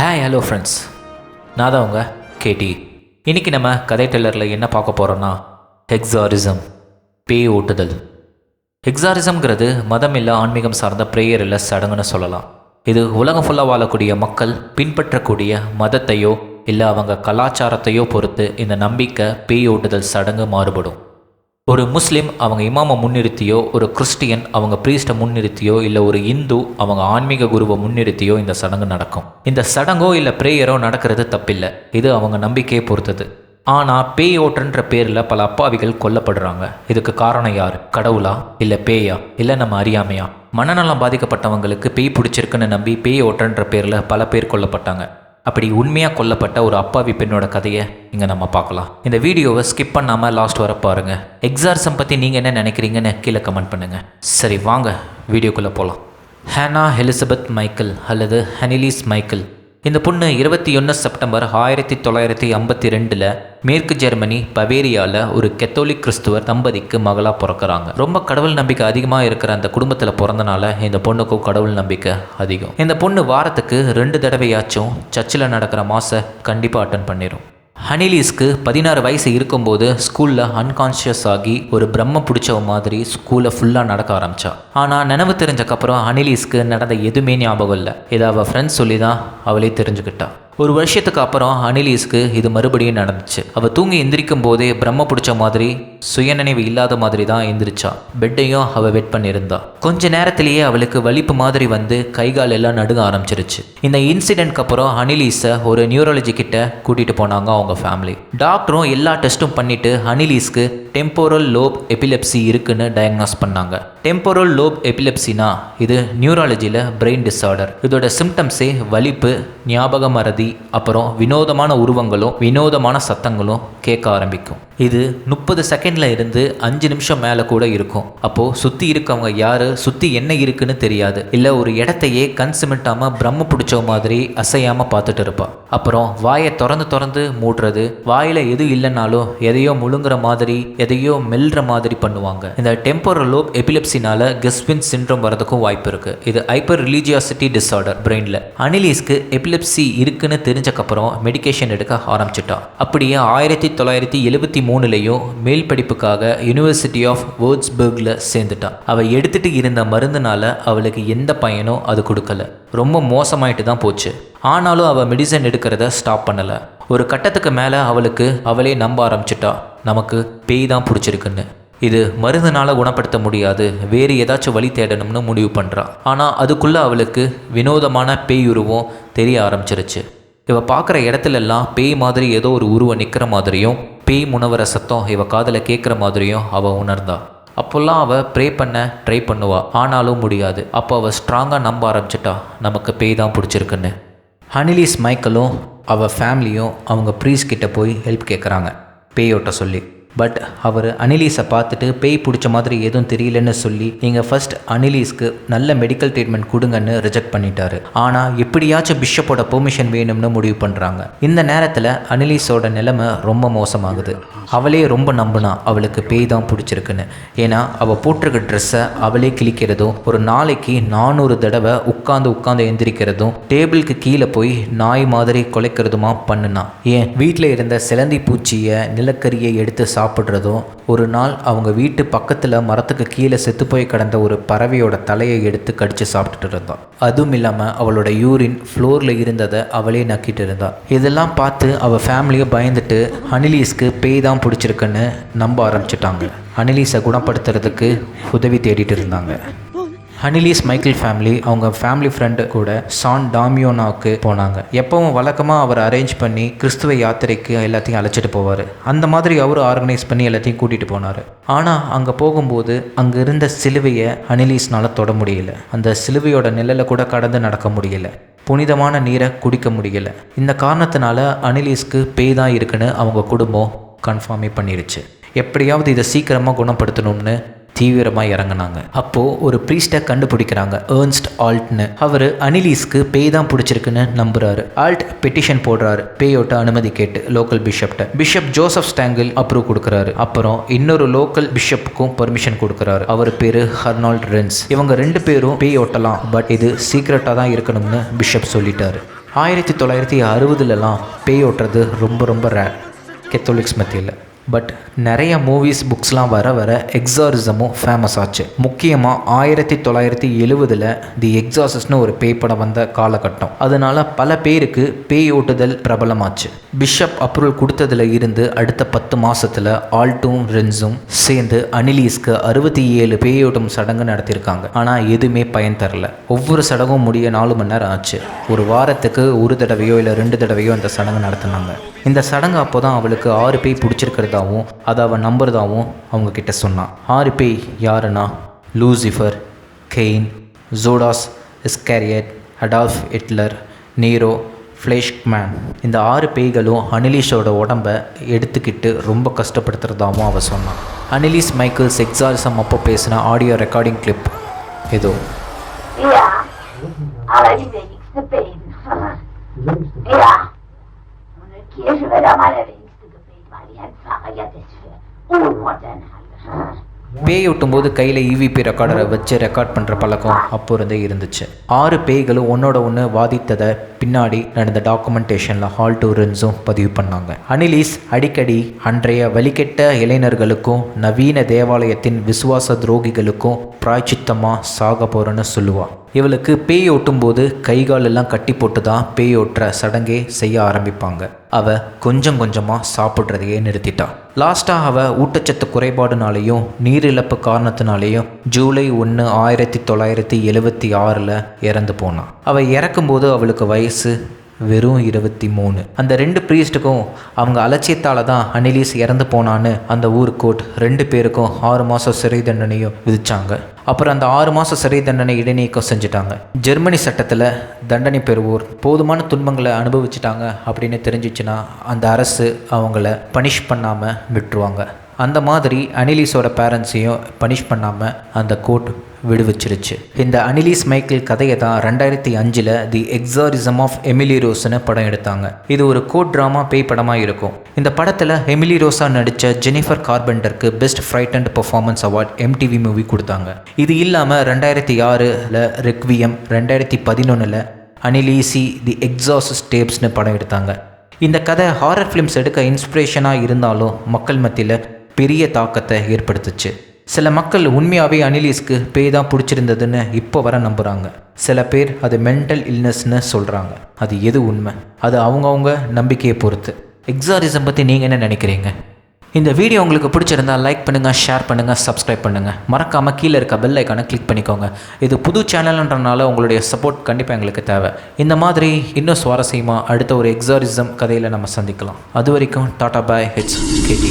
Hello friends, நான் தான் உங்கள் கேடி. இன்றைக்கி நம்ம கதை டெல்லரில் என்ன பார்க்க போகிறோன்னா எக்ஸாரிசம், பேய் ஓட்டுதல். எக்ஸாரிசம்ங்கிறது மதம் இல்லை, ஆன்மீகம் சார்ந்த ப்ரேயர் இல்லை, சடங்குன்னு சொல்லலாம். இது உலகம் ஃபுல்லாக வாழக்கூடிய மக்கள் பின்பற்றக்கூடிய மதத்தையோ இல்லை அவங்க கலாச்சாரத்தையோ பொறுத்து இந்த நம்பிக்கை பேய் ஓட்டுதல் சடங்கு மாறுபடும். ஒரு முஸ்லீம் அவங்க இமாமை முன்னிறுத்தியோ, ஒரு கிறிஸ்டியன் அவங்க ப்ரீஸ்ட்டை முன்னிறுத்தியோ, இல்லை ஒரு இந்து அவங்க ஆன்மீக குருவை முன்னிறுத்தியோ இந்த சடங்கு நடக்கும். இந்த சடங்கோ இல்லை ப்ரேயரோ நடக்கிறது தப்பில்லை, இது அவங்க நம்பிக்கையை பொறுத்தது. ஆனால் பேய் ஓட்டுன்ற பேரில் பல அப்பாவிகள் கொல்லப்படுறாங்க. இதுக்கு காரணம் யார்? கடவுளா இல்லை பேயா இல்லை நம்ம அறியாமையா? மனநலம் பாதிக்கப்பட்டவங்களுக்கு பேய் பிடிச்சிருக்குன்னு நம்பி பேய் ஓட்டுன்ற பேரில் பல பேர் கொல்லப்பட்டாங்க. அப்படி உண்மையாக கொல்லப்பட்ட ஒரு அப்பாவி பெண்ணோட கதையை இங்கே நம்ம பார்க்கலாம். இந்த வீடியோவை ஸ்கிப் பண்ணாமல் லாஸ்ட் வர பாருங்கள். எக்ஸாரிசம் பற்றி நீங்கள் என்ன நினைக்கிறீங்கன்னு கீழே கமெண்ட் பண்ணுங்கள். சரி, வாங்க வீடியோக்குள்ளே போகலாம். ஹேனா எலிசபெத் மைக்கேல் அல்லது ஹனிலீஸ் மைக்கேல். இந்த பொண்ணு 21 செப்டம்பர் 1952 மேற்கு ஜெர்மனி பவேரியாவில் ஒரு கத்தோலிக் கிறிஸ்துவர் தம்பதிக்கு மகளாக பிறக்கிறாங்க. ரொம்ப கடவுள் நம்பிக்கை அதிகமாக இருக்கிற அந்த குடும்பத்தில் பிறந்தனால இந்த பொண்ணுக்கும் கடவுள் நம்பிக்கை அதிகம். இந்த பொண்ணு வாரத்துக்கு 2 தடவையாச்சும் சர்ச்சில் நடக்கிற மாஸை கண்டிப்பாக அட்டன் பண்ணிடும். ஹனிலீஸ்க்கு 16 வயசு இருக்கும்போது ஸ்கூலில் அன்கான்ஷியஸ் ஆகி ஒரு பிரம்ம பிடிச்ச மாதிரி ஸ்கூலில் ஃபுல்லாக நடக்க ஆரம்பித்தா. ஆனால் நினைவு தெரிஞ்சக்கப்புறம் ஹனிலீஸ்க்கு நடந்த எதுவுமே ஞாபகம் இல்லை. இதை அவள் ஃப்ரெண்ட்ஸ் சொல்லி தான் அவளே தெரிஞ்சுக்கிட்டா. ஒரு வருஷத்துக்கு அப்புறம் ஹனிலீஸ்க்கு இது மறுபடியும் நடந்துச்சு. அவள் தூங்கி எந்திரிக்கும் போதே பிரம்ம பிடிச்ச மாதிரி சுயநினைவு இல்லாத மாதிரி தான் எந்திரிச்சா. பெட்டையும் அவள் வெட் பண்ணியிருந்தா. கொஞ்ச நேரத்திலேயே அவளுக்கு வலிப்பு மாதிரி வந்து கைகால் எல்லாம் நடுங்க ஆரம்பிச்சிருச்சு. இந்த இன்சிடென்ட்க்கு அப்புறம் ஹனிலீஸை ஒரு நியூராலஜி கிட்ட கூட்டிகிட்டு போனாங்க அவங்க ஃபேமிலி. டாக்டரும் எல்லா டெஸ்ட்டும் பண்ணிட்டு ஹனிலீஸ்க்கு டெம்போரல் லோப் எபிலெப்சி இருக்குன்னு டயக்னாஸ் பண்ணாங்க. டெம்போரல் லோப் எபிலெப்சினா இது நியூராலஜியில் பிரெயின் டிஸார்டர். இதோட சிம்டம்ஸே வலிப்பு, ஞாபக மறதி, அப்புறம் வினோதமான உருவங்களும் வினோதமான சத்தங்களும் கேட்க ஆரம்பிக்கும். இது 30 செகண்டில் இருந்து 5 நிமிஷம் மேலே கூட இருக்கும். அப்போது சுற்றி இருக்கவங்க யார், சுற்றி என்ன இருக்குன்னு தெரியாது. இல்லை ஒரு இடத்தையே கண் சிமிட்டாமல் பிரம்ம பிடிச்ச மாதிரி அசையாமல் பார்த்துட்டு இருப்பாள். அப்புறம் வாயை திறந்து மூடுறது, வாயில் எது இல்லைனாலும் எதையோ முழுங்குற மாதிரி எதையோ மெல்ற மாதிரி பண்ணுவாங்க. இந்த டெம்போரல் லோப் எபிலெப்சினால கெஸ்வின் சிண்ட்ரோம் வரதுக்கும் வாய்ப்பு இருக்குது. இது ஹைப்பர் ரிலீஜியாசிட்டி டிஸார்டர் பிரெயினில். அனிலீஸ்க்கு எபிலெப்சி இருக்குன்னு தெரிஞ்சக்கப்புறம் மெடிக்கேஷன் எடுக்க ஆரம்பிச்சிட்டா. அப்படியே 1973 மேல் படிப்புக்காக யூனிவர்சிட்டி ஆஃப் வோர்ட்ஸ்பர்கில் சேர்ந்துட்டா. அவள் எடுத்துகிட்டு இருந்த மருந்துனால அவளுக்கு எந்த பயனும் அது கொடுக்கல. ரொம்ப மோசமாயிட்டு தான் போச்சு. ஆனாலும் அவள் மெடிசன் எடுக்கிறத ஸ்டாப் பண்ணலை. ஒரு கட்டத்துக்கு மேலே அவளுக்கு அவளே நம்ப ஆரம்பிச்சிட்டா, நமக்கு பேய் தான் பிடிச்சிருக்குன்னு. இது மருந்துனால் குணப்படுத்த முடியாது, வேறு ஏதாச்சும் வழி தேடணும்னு முடிவு பண்ணுறா. ஆனால் அதுக்குள்ளே அவளுக்கு வினோதமான பேய் உருவம் தெரிய ஆரம்பிச்சிருச்சு. இவள் பார்க்குற இடத்துலெல்லாம் பேய் மாதிரி ஏதோ ஒரு உருவம் நிற்கிற மாதிரியும் பேய் முனவர சத்தம் இவள் காதில் கேட்குற மாதிரியும் அவள் உணர்ந்தா. அப்போல்லாம் அவள் ப்ரே பண்ண ட்ரை பண்ணுவாள், ஆனாலும் முடியாது. அப்போ அவள் ஸ்ட்ராங்காக நம்ப ஆரம்பிச்சிட்டா, நமக்கு பேய் தான் பிடிச்சிருக்குன்னு. ஹனிலீஸ் மைக்கேலும் அவள் ஃபேமிலியும் அவங்க ப்ரீஸ் கிட்ட போய் ஹெல்ப் கேட்குறாங்க பேயோட்ட சொல்லி. பட் அவர் அனிலீஸை பார்த்துட்டு பேய் பிடிச்ச மாதிரி எதுவும் தெரியலன்னு சொல்லி நீங்கள் ஃபர்ஸ்ட் அனிலீஸ்க்கு நல்ல மெடிக்கல் ட்ரீட்மெண்ட் கொடுங்கன்னு ரிஜெக்ட் பண்ணிட்டாரு. ஆனால் எப்படியாச்சும் பிஷப்போட பெர்மிஷன் வேணும்னு முடிவு பண்ணுறாங்க. இந்த நேரத்தில் அனிலீஸோட நிலைமை ரொம்ப மோசமாகுது. அவளே ரொம்ப நம்பினா அவளுக்கு பேய் தான் பிடிச்சிருக்குன்னு. ஏன்னா அவள் போட்டிருக்க ட்ரெஸ்ஸை அவளே கிழிக்கிறதும், ஒரு நாளைக்கு 400 தடவை உட்காந்து எந்திரிக்கிறதும், டேபிளுக்கு கீழே போய் நாய் மாதிரி குலைக்கிறதுமா பண்ணுனா. ஏன் வீட்டில் இருந்த சிலந்தி பூச்சியை நிலக்கரியை எடுத்து சாப்பிட்றதும், ஒரு நாள் அவங்க வீட்டு பக்கத்தில் மரத்துக்கு கீழே செத்து போய் கிடந்த ஒரு பறவையோட தலையை எடுத்து கடித்து சாப்பிட்டுட்டு இருந்தான். அதுவும் இல்லாமல் அவளோட யூரின் ஃப்ளோரில் இருந்ததை அவளே நக்கிட்டு இருந்தாள். இதெல்லாம் பார்த்து அவள் ஃபேமிலியை பயந்துட்டு அனிலீஸ்க்கு பேய் தான் பிடிச்சிருக்குன்னு நம்ப ஆரம்பிச்சிட்டாங்க. அனிலீஸை குணப்படுத்துறதுக்கு உதவி தேடிட்டு இருந்தாங்க. ஹனிலீஸ் மைக்கேல் ஃபேமிலி அவங்க ஃபேமிலி ஃப்ரெண்டு கூட சான் டாமியோனாவுக்கு போனாங்க. எப்பவும் வழக்கமாக அவர் அரேஞ்ச் பண்ணி கிறிஸ்துவ யாத்திரைக்கு எல்லாத்தையும் அழைச்சிட்டு போவார். அந்த மாதிரி அவர் ஆர்கனைஸ் பண்ணி எல்லாத்தையும் கூட்டிகிட்டு போனார். ஆனால் அங்கே போகும்போது அங்கே இருந்த சிலுவையை ஹனிலீஸ்னால் தொட முடியல. அந்த சிலுவையோட நிழலை கூட கடந்து நடக்க முடியல. புனிதமான நீரை குடிக்க முடியல. இந்த காரணத்தினால அனிலீஸ்க்கு பேய் தான் இருக்குன்னு அவங்க குடும்பம் கன்ஃபார்மே பண்ணிடுச்சு. எப்படியாவது இதை சீக்கிரமாக குணப்படுத்தணும்னு தீவிரமாக இறங்கினாங்க. அப்போது ஒரு ப்ரீஸ்ட்டை கண்டுபிடிக்கிறாங்க, ஏர்ன்ஸ்ட் ஆல்ட்னு. அவர் அனிலீஸ்க்கு பேய் தான் பிடிச்சிருக்குன்னு நம்புறாரு. ஆல்ட் பெட்டிஷன் போடுறாரு பேயோட்ட அனுமதி கேட்டு லோக்கல் பிஷப்ட்ட. பிஷப் ஜோசப் ஸ்டாங்கில் அப்ரூவ் கொடுக்குறாரு. அப்புறம் இன்னொரு லோக்கல் பிஷப்புக்கும் பர்மிஷன் கொடுக்குறாரு. அவர் பேரு ஹர்னால்ட் ரென்ஸ். இவங்க 2 பேரும் பேய் ஓட்டலாம், பட் இது சீக்ரெட்டாக தான் இருக்கணும்னு பிஷப் சொல்லிட்டாரு. 1960லலாம் பேய் ஓட்டுறது ரொம்ப ரேர் கெத்தோலிக்ஸ் மத்தியில். பட் நிறைய மூவிஸ் புக்ஸ்லாம் வர வர எக்ஸாரிசமும் ஃபேமஸ் ஆச்சு. முக்கியமாக 1970 தி எக்ஸாசிஸ்ட்னு ஒரு பேய் படம் வந்த காலகட்டம். அதனால பல பேருக்கு பேய் ஓட்டுதல் பிரபலமாச்சு. பிஷப் அப்ரூவல் கொடுத்ததுல இருந்து அடுத்த 10 மாதத்தில் ஆல்ட்டும் ரென்ஸும் சேர்ந்து அனிலீஸ்க்கு 67 பேயோட்டும் சடங்கு நடத்தியிருக்காங்க. ஆனால் எதுவுமே பயன் தரல. ஒவ்வொரு சடங்கும் முடிய 4 மணி நேரம் ஆச்சு. ஒரு வாரத்துக்கு ஒரு தடவையோ இல்லை 2 தடவையோ அந்த சடங்கு நடத்தினாங்க. இந்த சடங்கு அப்போ தான் அவளுக்கு 6 பேய் பிடிச்சிருக்கிறதாவும் அதை அவள் நம்புறதாகவும் அவங்க கிட்ட சொன்னான். 6 பேய் யாருன்னா லூசிஃபர், கெயின், ஜோடாஸ் இஸ்காரியட், அடால்ஃப் ஹிட்லர், நீரோ, ஃப்ளேஷ்மேன். இந்த 6 பேய்களும் அனிலீஸோட உடம்பை எடுத்துக்கிட்டு ரொம்ப கஷ்டப்படுத்துறதாகவும் அவள் சொன்னான். அனிலீஸ் மைக்கேல்ஸ் எக்ஸாரிசம் அப்போ பேசின ஆடியோ ரெக்கார்டிங் கிளிப் ஏதோ. Kirche wird am allerwenigsten gebeten, weil die Herrn Pfarrer ja das für unmodern halten. பேய் ஓட்டும்போது கையில் இவிபி ரெக்கார்டரை வச்சு ரெக்கார்ட் பண்ணுற பழக்கம் அப்போ இருந்தே இருந்துச்சு. 6 பேய்களும் ஒன்னோட ஒன்று வாதித்ததை பின்னாடி நடந்த டாக்குமெண்டேஷனில் ஹால்ட் ரென்ஸும் பதிவு பண்ணாங்க. அனிலீஸ் அடிக்கடி அன்றைய வழிகெட்ட இளைஞர்களுக்கும் நவீன தேவாலயத்தின் விசுவாச துரோகிகளுக்கும் பிராய்ச்சித்தமாக சாக போகிறேன்னு சொல்லுவாள். இவளுக்கு பேய் ஓட்டும்போது கைகாலெல்லாம் கட்டி போட்டு தான் பேய் ஓட்டுற சடங்கே செய்ய ஆரம்பிப்பாங்க. அவள் கொஞ்சம் கொஞ்சமாக சாப்பிட்றதையே நிறுத்திட்டாள். லாஸ்ட்டாக அவள் ஊட்டச்சத்து குறைபாடுனாலேயும் நீரிழப்பு காரணத்தினாலேயும் ஜூலை 1, 1976 இறந்து போனான். அவள் இறக்கும்போது அவளுக்கு வயசு வெறும் 23. அந்த 2 ப்ரீஸ்ட்டுக்கும் அவங்க அலட்சியத்தால் தான் அனிலீஸ் இறந்து போனான்னு அந்த ஊர் கோர்ட் 2 பேருக்கும் 6 மாதம் சிறை தண்டனையும் விதிச்சாங்க. அப்புறம் அந்த 6 மாதம் சிறை தண்டனை இடைநீக்கம் செஞ்சுட்டாங்க. ஜெர்மனி சட்டத்தில் தண்டனை பெறுவோர் போதுமான துன்பங்களை அனுபவிச்சிட்டாங்க அப்படின்னு தெரிஞ்சிச்சுன்னா அந்த அரசு அவங்கள பனிஷ் பண்ணாமல் விட்டுருவாங்க. அந்த மாதிரி அனிலீஸோட பேரண்ட்ஸையும் பனிஷ் பண்ணாமல் அந்த கோர்ட் விடுவிச்சிருச்சு. இந்த அனிலீஸ் மைக்கேல் கதையை தான் 2005 தி எக்ஸாரிசம் ஆஃப் எமிலி ரோஸ்னு படம் எடுத்தாங்க. இது ஒரு கோர்ட் ட்ராமா பேய் படமாக இருக்கும். இந்த படத்தில் எமிலி ரோஸா நடித்த ஜெனிஃபர் கார்பெண்டருக்கு best frightened performance award MTV movie கொடுத்தாங்க. இது இல்லாமல் 2006 ரெக்வியம், 2011 அனிலீசி தி எக்ஸாசிஸ்ட் டேப்ஸ்னு படம் எடுத்தாங்க. இந்த கதை ஹாரர் ஃபிலிம்ஸ் எடுக்க இன்ஸ்பிரேஷனாக இருந்தாலும் மக்கள் மத்தியில் பெரிய தாக்கத்தை ஏற்படுத்துச்சு. சில மக்கள் உண்மையாகவே அனிலீஸ்க்கு பேய் தான் பிடிச்சிருந்ததுன்னு இப்போ வர நம்புகிறாங்க. சில பேர் அது மென்டல் இல்னஸ்ன்னு சொல்கிறாங்க. அது எது உண்மை? அது அவங்கவுங்க நம்பிக்கையை பொறுத்து. எக்ஸாரிசம் பற்றி நீங்கள் என்ன நினைக்கிறீங்க? இந்த வீடியோ உங்களுக்கு பிடிச்சிருந்தா லைக் பண்ணுங்கள், ஷேர் பண்ணுங்கள், சப்ஸ்கிரைப் பண்ணுங்கள். மறக்காமல் கீழே இருக்க பெல் ஐக்கானை கிளிக் பண்ணிக்கோங்க. இது புது சேனல்ன்றனால உங்களுடைய சப்போர்ட் கண்டிப்பாக எங்களுக்கு தேவை. இந்த மாதிரி இன்னும் சுவாரஸ்யமாக அடுத்த ஒரு எக்ஸாரிசம் கதையில் நம்ம சந்திக்கலாம். அது வரைக்கும் டாடா பாய், HKT.